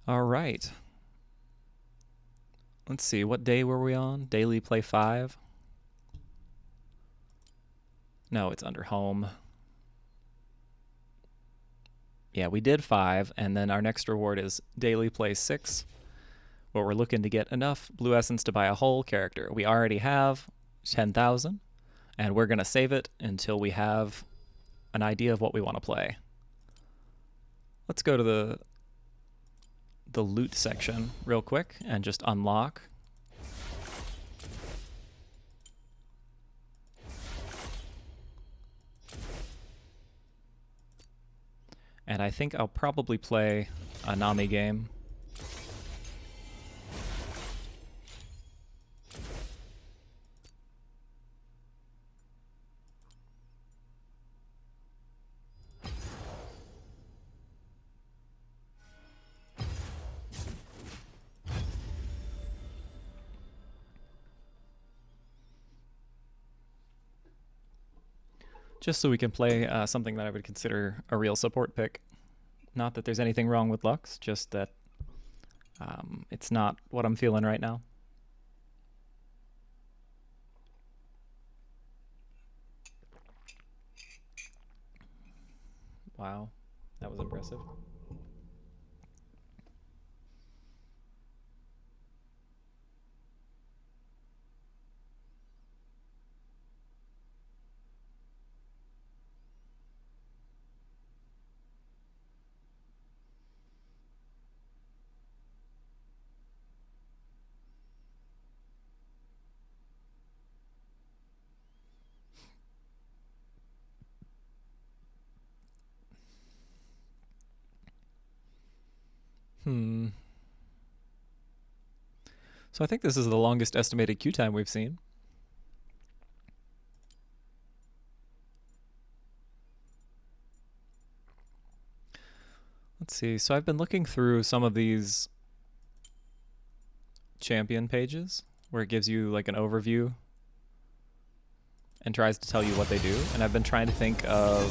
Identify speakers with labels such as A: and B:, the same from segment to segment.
A: All right. Let's see, what day were we on? Daily play 5? No, it's under home. Yeah, we did 5, and then our next reward is daily play 6, where we're looking to get enough blue essence to buy a whole character. We already have 10,000, and we're going to save it until we have an idea of what we want to play. Let's go to the loot section real quick and just unlock. And I think I'll probably play a Nami game. Just so we can play something that I would consider a real support pick. Not that there's anything wrong with Lux, just that it's not what I'm feeling right now. Wow, that was impressive. So I think this is the longest estimated queue time we've seen. Let's see. So I've been looking through some of these champion pages where it gives you like an overview and tries to tell you what they do. And I've been trying to think of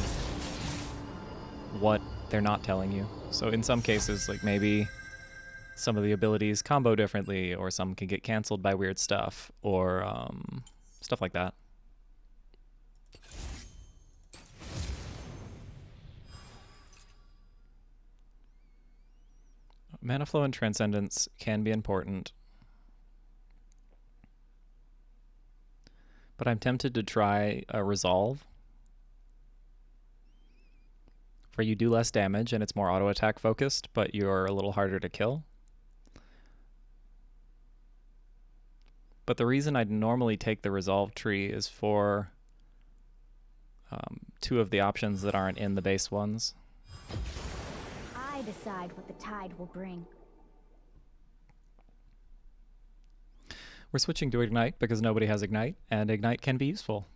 A: what they're not telling you. So in some cases, like maybe some of the abilities combo differently, or some can get canceled by weird stuff, or stuff like that. Mana flow and transcendence can be important, but I'm tempted to try a resolve, where you do less damage and it's more auto attack focused, but you're a little harder to kill. But the reason I'd normally take the resolve tree is for two of the options that aren't in the base ones.
B: I decide what the tide will bring.
A: We're switching to Ignite because nobody has Ignite, and Ignite can be useful.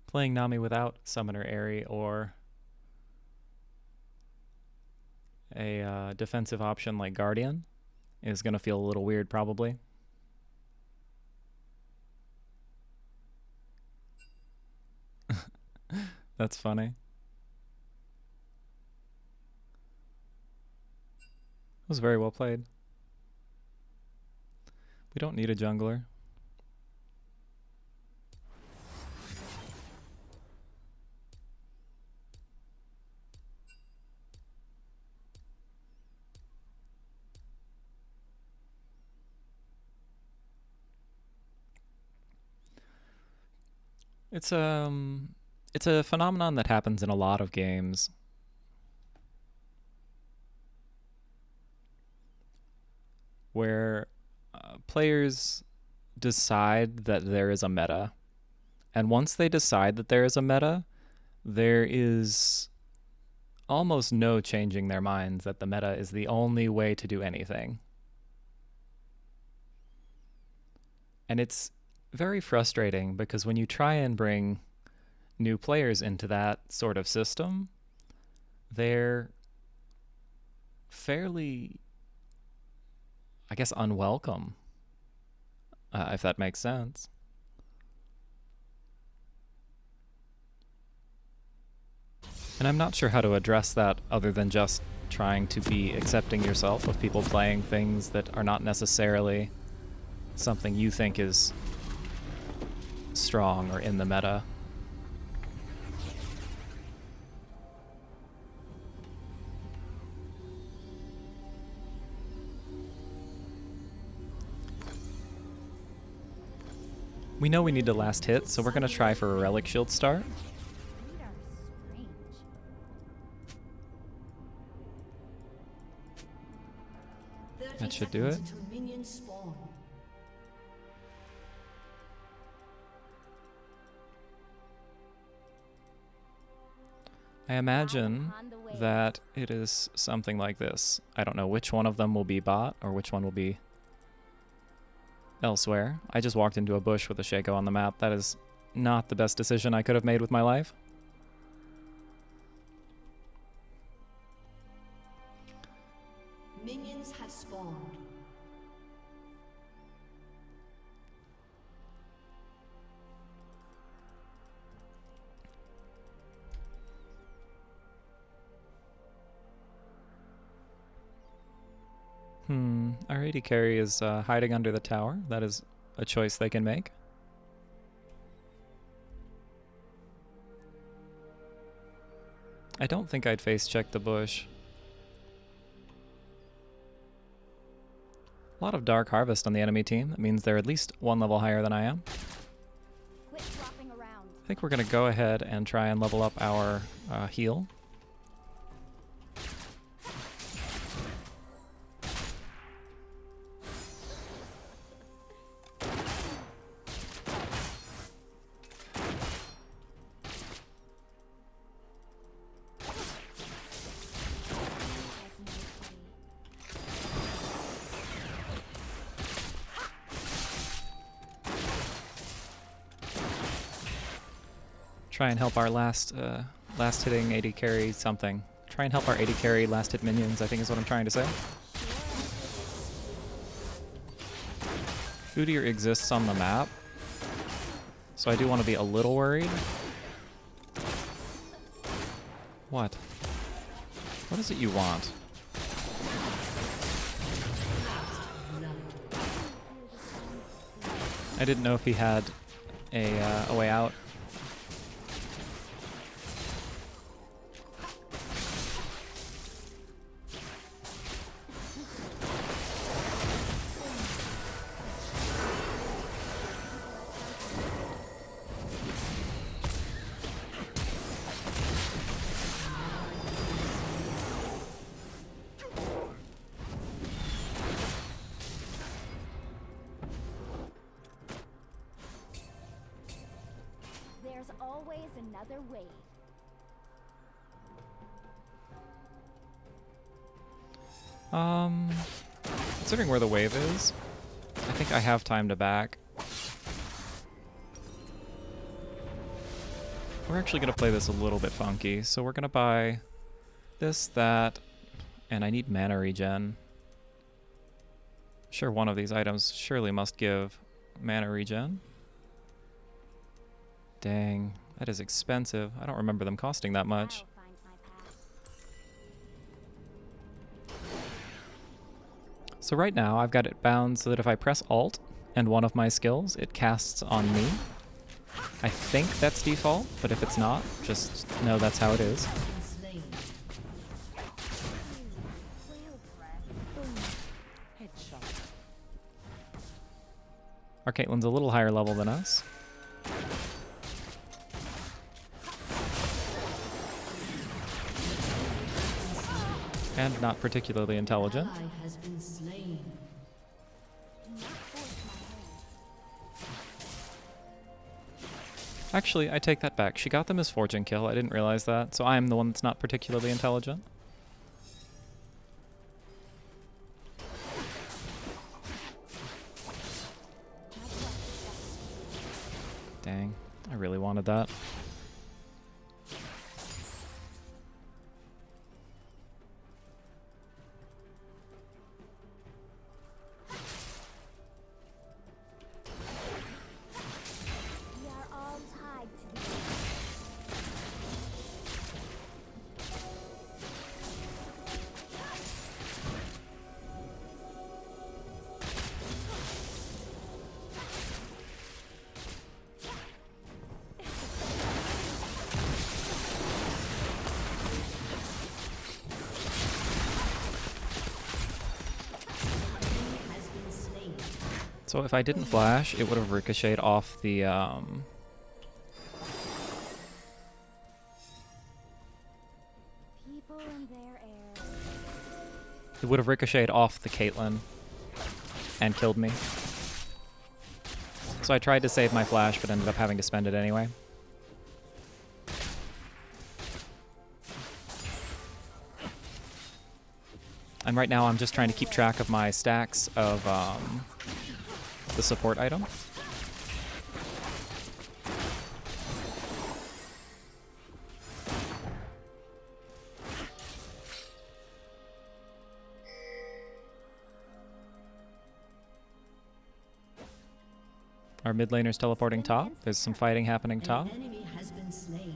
A: Playing Nami without Summoner Aerie or a defensive option like Guardian is going to feel a little weird probably. That's funny. It was very well played. We don't need a jungler. It's a phenomenon that happens in a lot of games. Where players decide that there is a meta. And once they decide that there is a meta, there is almost no changing their minds that the meta is the only way to do anything. And it's very frustrating because when you try and bring new players into that sort of system, they're fairly, I guess, unwelcome. if that makes sense. And I'm not sure how to address that other than just trying to be accepting yourself of people playing things that are not necessarily something you think is strong or in the meta. We know we need a last hit, so we're going to try for a Relic Shield start.
B: Read are strange.
A: That should do it. I imagine that it is something like this. I don't know which one of them will be bot or which one will be elsewhere. I just walked into a bush with a Shaco on the map. That is not the best decision I could have made with my life.
C: Minions have spawned.
A: Our AD carry is hiding under the tower. That is a choice they can make. I don't think I'd face check the bush. A lot of Dark Harvest on the enemy team. That means they're at least one level higher than I am.
B: Quit flopping around.
A: I think we're going to go ahead and try and level up our heal. Try and help our last hitting AD carry something. Try and help our AD carry last hit minions, I think is what I'm trying to say. Udyr exists on the map, so I do want to be a little worried. What? What is it you want? I didn't know if he had a way out.
B: There's always another wave.
A: Considering where the wave is, I think I have time to back. We're actually going to play this a little bit funky, so we're going to buy this, that, and I need mana regen. Sure, one of these items surely must give mana regen. Dang, that is expensive. I don't remember them costing that much.
B: I'll find my path.
A: So right now I've got it bound so that if I press Alt and one of my skills, it casts on me. I think that's default, but if it's not, just know that's how it is. Our Caitlyn's a little higher level than us. And not particularly intelligent.
C: Has been slain.
A: Actually, I take that back. She got the misfortune kill. I didn't realize that. So I'm the one that's not particularly intelligent. Dang, I really wanted that. So if I didn't flash, it would have ricocheted off the
B: People and their air.
A: it would have ricocheted off the Caitlyn and killed me. So I tried to save my flash, but ended up having to spend it anyway. And right now I'm just trying to keep track of my stacks of the support item. Our mid laner's teleporting top. There's some fighting happening top.
C: An enemy has been slain.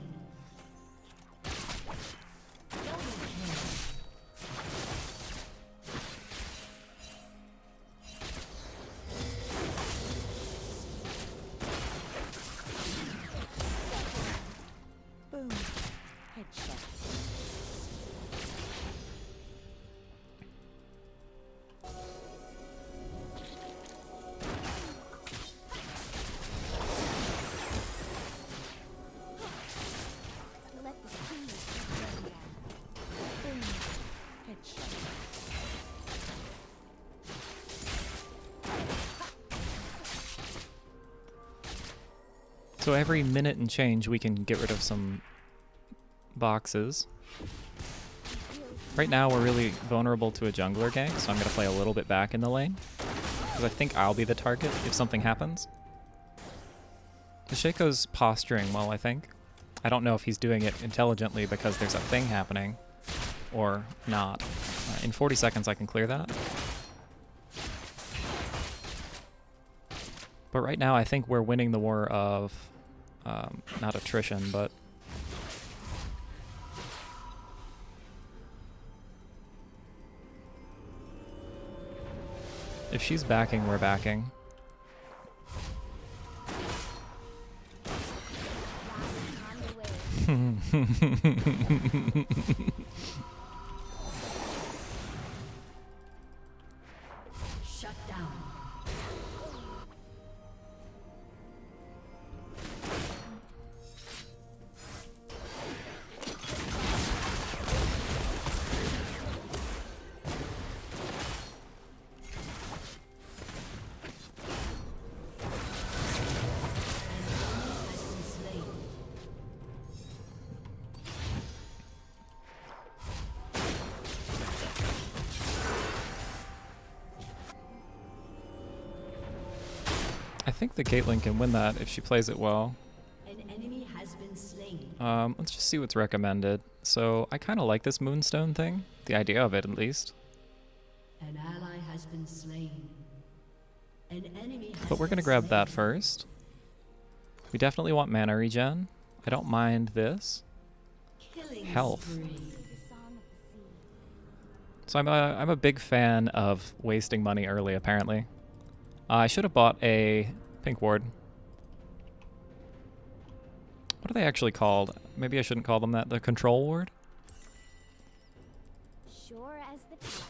B: Boom. Headshot. Let the sea take them down. Boom. Headshot.
A: So every minute and change we can get rid of some boxes. Right now we're really vulnerable to a jungler gank, so I'm going to play a little bit back in the lane. Because I think I'll be the target if something happens. The Shaco's posturing well, I think. I don't know if he's doing it intelligently because there's a thing happening, or not. In 40 seconds I can clear that. But right now I think we're winning the war of, not attrition, but if she's backing, we're backing.
B: On the way.
C: Shut down.
A: I think the Caitlyn can win that if she plays it well.
C: An enemy has been slain.
A: Let's just see what's recommended. So I kind of like this Moonstone thing, the idea of it at least.
C: An ally has been slain. An enemy has
A: But we're going to
C: been
A: grab that
C: slain.
A: first. We definitely want mana regen. I don't mind this.
C: Killing
A: Health.
C: spree.
B: The song of the sea.
A: So I'm a big fan of wasting money early, apparently. I should have bought a pink ward. What are they actually called? Maybe I shouldn't call them that. The control ward?
B: Sure as the tide.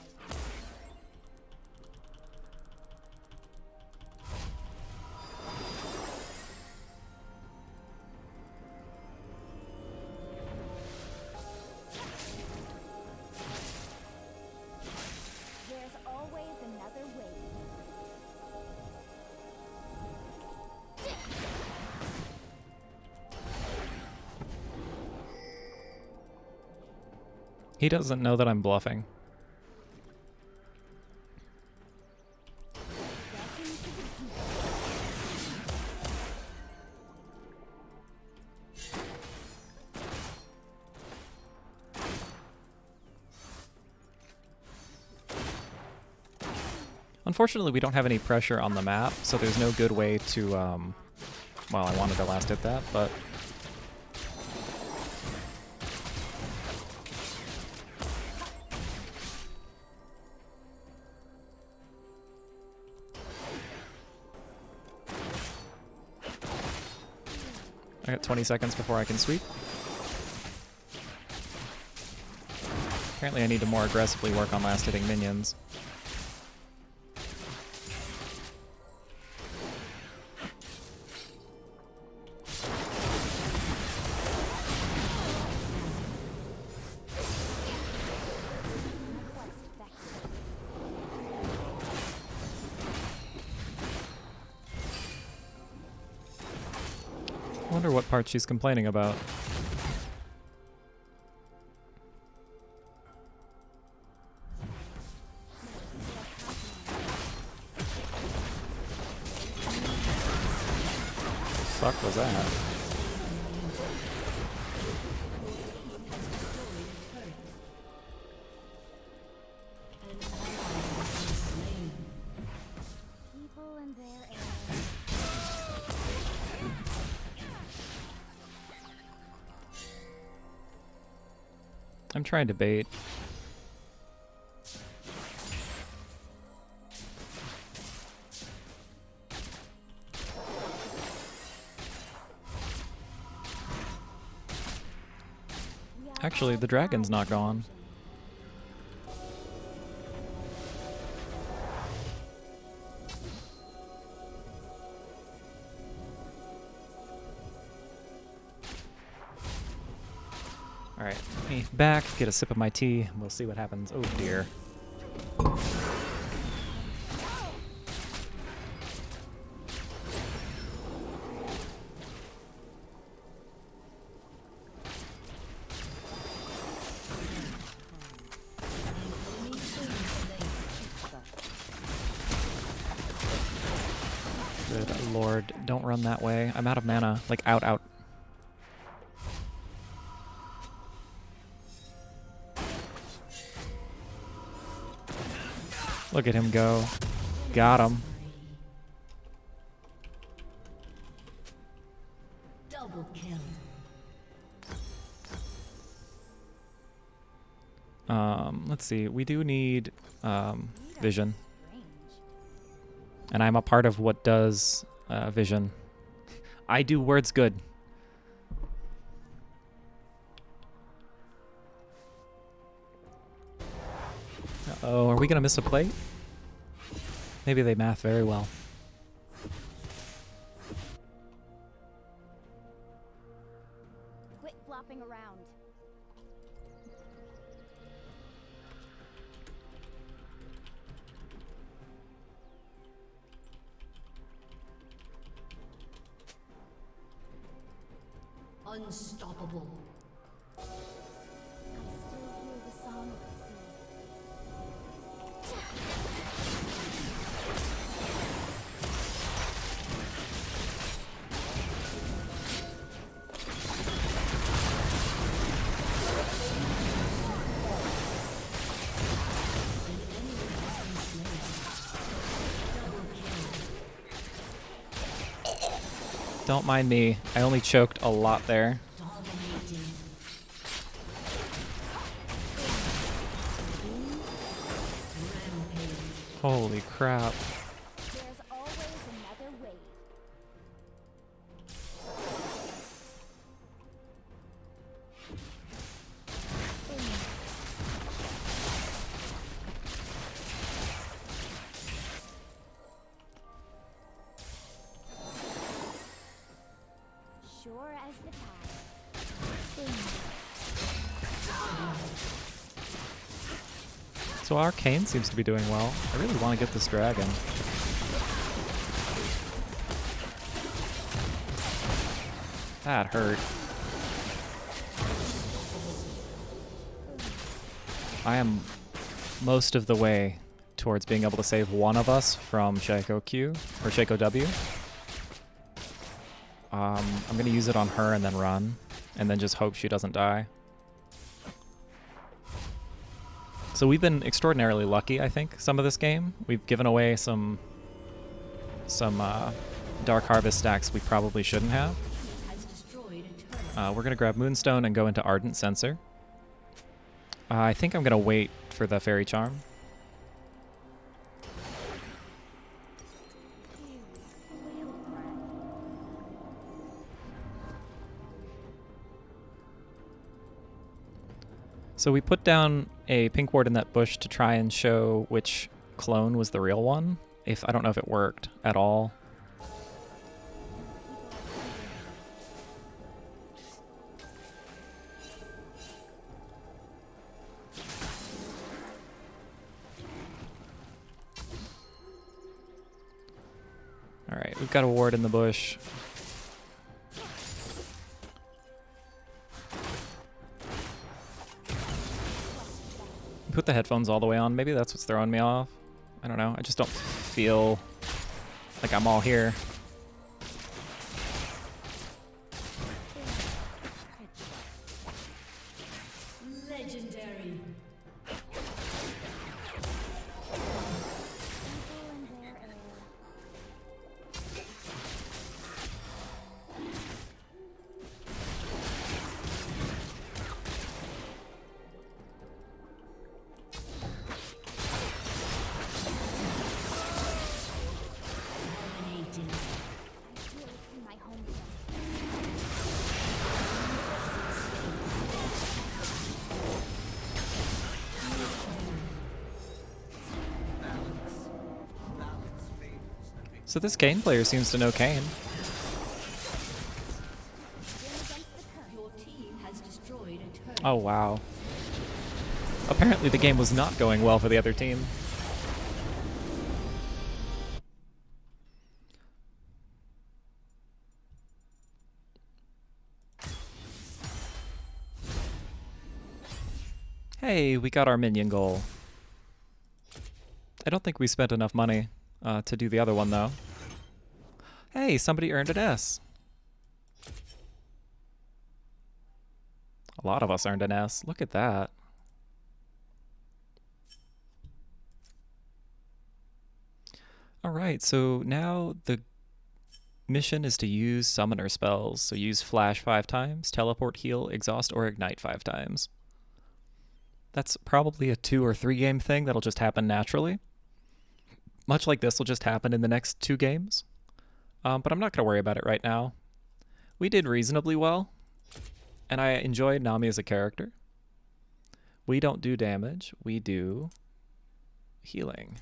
B: There's always another way.
A: He doesn't know that I'm bluffing.
B: Welcome to the deep.
A: Unfortunately, we don't have any pressure on the map, so there's no good way to, well, I wanted to last hit that, but... I got 20 seconds before I can sweep. Apparently I need to more aggressively work on last hitting minions. I wonder what part she's complaining about. What the fuck was that?
B: People and their errors.
A: I'm trying to bait. Actually, the dragon's not gone. Alright, me back, get a sip of my tea, we'll see what happens. Oh dear. Good lord, don't run that way. I'm out of mana. Like, out. Look at him go. Got him.
C: Double kill.
A: Let's see. We do need vision. And I'm a part of what does vision. I do words good. Uh-oh, are we gonna miss a plate? Maybe they math very well.
B: Quit flopping around.
C: Unstoppable.
B: I still hear the song of the sea.
A: Don't mind me. I only choked a lot there.
C: Dominating. Rampage.
A: Holy crap.
B: There's always another wave. Sure as the tide.
A: So Arcane seems to be doing well. I really want to get this dragon. That hurt. I am most of the way towards being able to save one of us from Shaco Q, or Shaco W. I'm going to use it on her and then run, and then just hope she doesn't die. So we've been extraordinarily lucky, I think, some of this game. We've given away some Dark Harvest stacks we probably shouldn't have.
C: Has destroyed a turret.
A: We're going to grab Moonstone and go into Ardent Censer. I think I'm going to wait for the Fairy Charm. So we put down a pink ward in that bush to try and show which clone was the real one. I don't know if it worked at all. All right, we've got a ward in the bush. Put the headphones all the way on. Maybe that's what's throwing me off. I don't know. I just don't feel like I'm all here.
C: Legendary.
A: So this Kayn player seems to know Kayn.
C: Your team has destroyed a turret.
A: Oh, wow. Apparently the game was not going well for the other team. Hey, we got our minion goal. I don't think we spent enough money to do the other one, though. Hey, somebody earned an S. A lot of us earned an S. Look at that. Alright, so now the mission is to use summoner spells. So use flash 5 times, teleport, heal, exhaust, or ignite 5 times. That's probably a 2 or 3 game thing that'll just happen naturally. Much like this will just happen in the next 2 games. But I'm not going to worry about it right now. We did reasonably well, and I enjoy Nami as a character. We don't do damage, we do healing.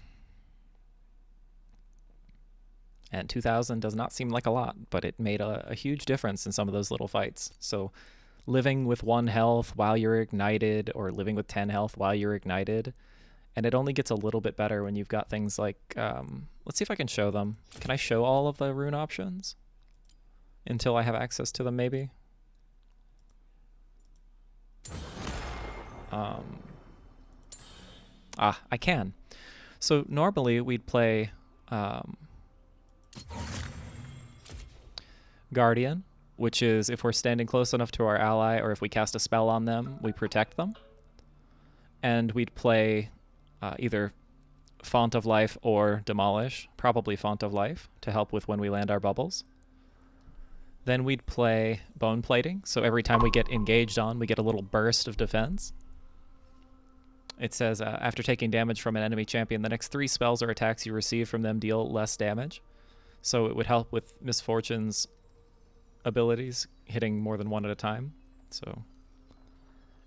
A: And 2,000 does not seem like a lot, but it made a huge difference in some of those little fights. So living with 1 health while you're ignited, or living with 10 health while you're ignited, and it only gets a little bit better when you've got things like, let's see if I can show them. Can I show all of the rune options? Until I have access to them, maybe? I can. So normally we'd play Guardian, which is if we're standing close enough to our ally, or if we cast a spell on them, we protect them. And we'd play either Font of Life or Demolish, probably Font of Life, to help with when we land our bubbles. Then we'd play Bone Plating, so every time we get engaged on, we get a little burst of defense. It says, after taking damage from an enemy champion, the next 3 spells or attacks you receive from them deal less damage. So it would help with Misfortune's abilities, hitting more than 1 at a time. So,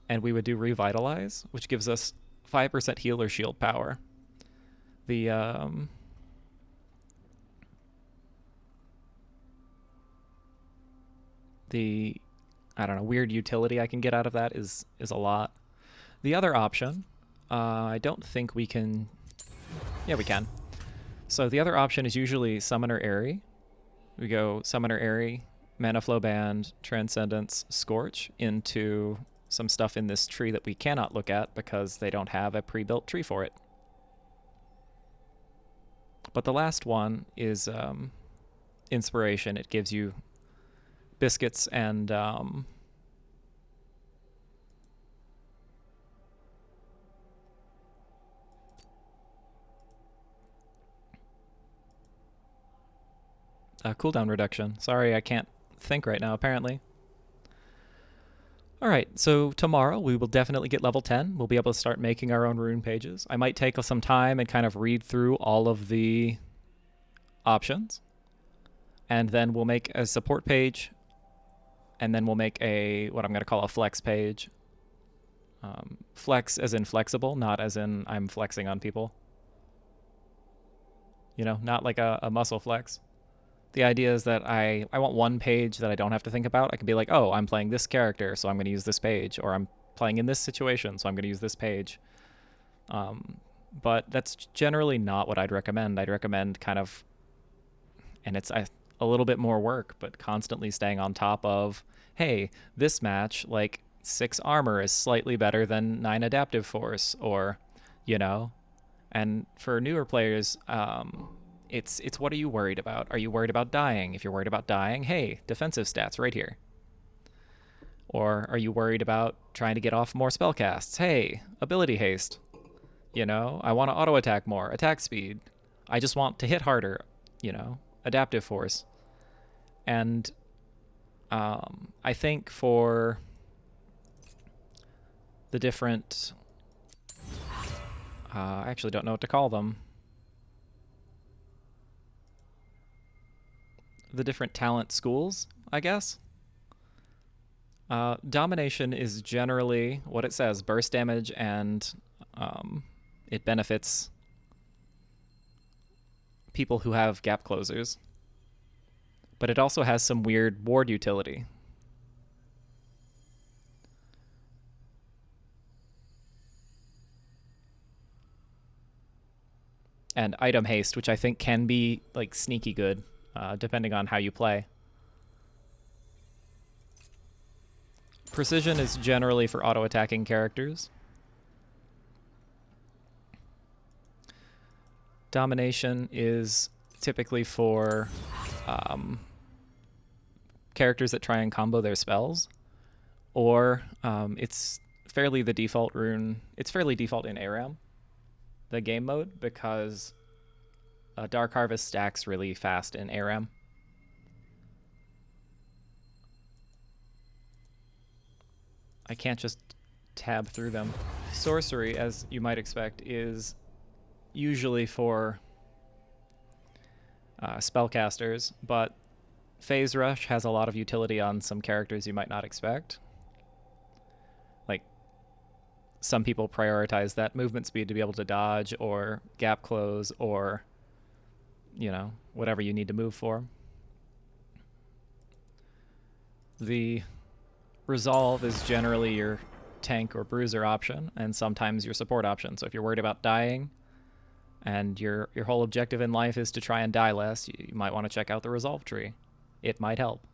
A: and we would do Revitalize, which gives us 5% heal or shield power. The I don't know, weird utility I can get out of that is a lot. The other option, I don't think we can. Yeah, we can. So the other option is usually Summoner Airy. We go Summoner Airy, Mana Flow Band, Transcendence, Scorch into some stuff in this tree that we cannot look at because they don't have a pre-built tree for it. But the last one is Inspiration. It gives you biscuits and cooldown reduction. Sorry, I can't think right now, apparently. Alright, so tomorrow we will definitely get level 10. We'll be able to start making our own rune pages. I might take some time and kind of read through all of the options. And then we'll make a support page. And then we'll make what I'm going to call a flex page. Flex as in flexible, not as in I'm flexing on people. You know, not like a muscle flex. The idea is that I want one page that I don't have to think about. I can be like, oh, I'm playing this character, so I'm going to use this page. Or I'm playing in this situation, so I'm going to use this page. But that's generally not what I'd recommend. I'd recommend kind of, and it's a little bit more work, but constantly staying on top of, hey, this match, like, 6 armor is slightly better than 9 adaptive force, or, you know. And for newer players, it's what are you worried about? Are you worried about dying? If you're worried about dying, hey, defensive stats right here. Or are you worried about trying to get off more spell casts? Hey, ability haste. You know, I want to auto attack more, attack speed. I just want to hit harder, you know, adaptive force. And I think for the different, I actually don't know what to call them. The different talent schools, I guess. Domination is generally what it says, burst damage, and it benefits people who have gap closers. But it also has some weird ward utility. And item haste, which I think can be like sneaky good, depending on how you play. Precision is generally for auto-attacking characters. Domination is typically for characters that try and combo their spells, or it's fairly the default rune. It's fairly default in ARAM, the game mode, because Dark Harvest stacks really fast in ARAM. I can't just tab through them. Sorcery, as you might expect, is usually for spellcasters, but Phase Rush has a lot of utility on some characters you might not expect. Like, some people prioritize that movement speed to be able to dodge or gap close or, you know, whatever you need to move for. The Resolve is generally your tank or bruiser option, and sometimes your support option. So if you're worried about dying and your whole objective in life is to try and die less, you might want to check out the Resolve tree. It might help.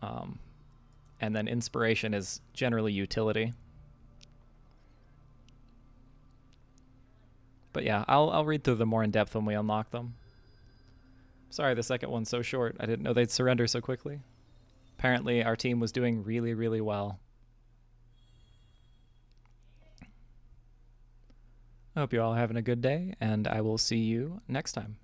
A: And then Inspiration is generally utility. But yeah, I'll read through them more in depth when we unlock them. Sorry, the second one's so short. I didn't know they'd surrender so quickly. Apparently, our team was doing really, really well. I hope you're all having a good day, and I will see you next time.